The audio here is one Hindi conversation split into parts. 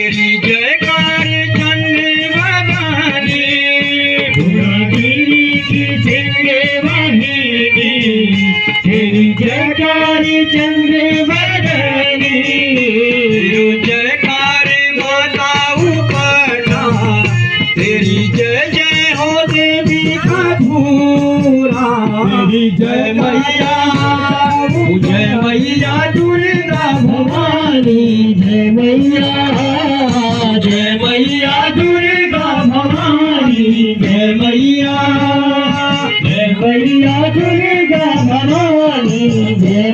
तेरी जयकार चंद्रवदनी गुणागिरी की सिंगे वाहिनी तेरी जयकार चंद्रवदनी तेरी जयकार माता उपटा तेरी जय जय हो देवी कपूरा तेरी जय मैया दुर्गा भवानी जय मैया दुर्गा भवानी जय मैया दुर्गा भवानी जय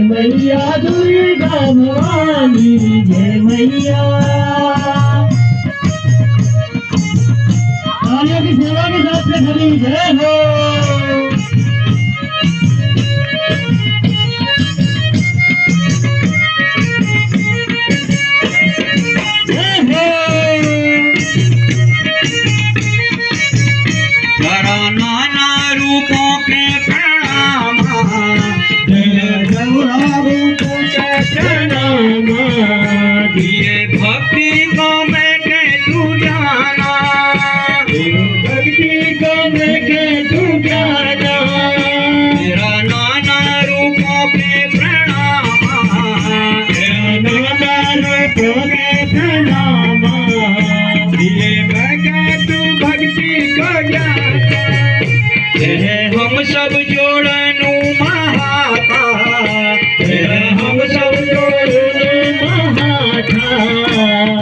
मैया दुर्गा भवानी जय मैया। तालियों की सेवा के साथ से खड़ी जय हो। नाना रूपों के प्रणाम जय रूपों के प्रणाम ये भक्ति को मैं के तू जाना भक्ति को मैं के तू जाना तेरा नाना रूपों के प्रणाम तेरा नाना रूपों के प्रणाम ये भगा तू भक्ति को जाना हम सब जोड़नु महाता हम सब जोड़नु महाता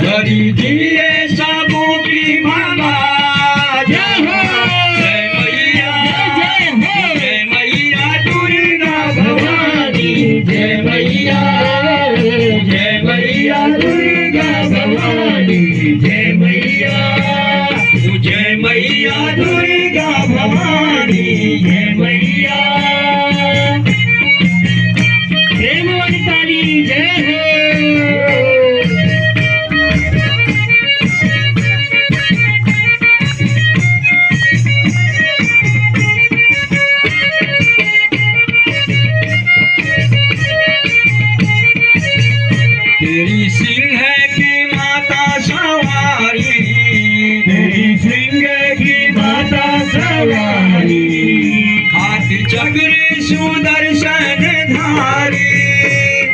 करी दिए सबों की भला जय हो जय मैया दुर्गा भवानी जय मैया दुर्गा भवानी जय मैया दुर्गा भवानी जय मैया। प्रेम वाली ताली जय हो। तेरी सिंह की माता सवारी तेरी सिंह की माता सवारी हाथ चक्र सुदर्शन धारी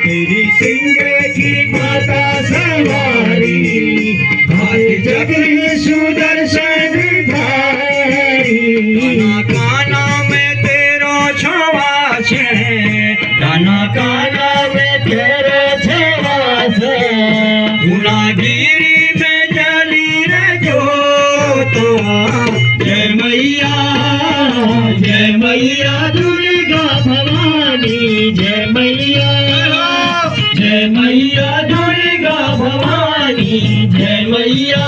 तेरी सिंह की माता सवारी हाथ चक्र सुदर्शन धारी काना में तेरो छवास काना काना में तेरे छवास गुनागिरी में जली रे जोत जय मैया दुर्गा भवानी जय मैया दुर्गा भवानी जय मैया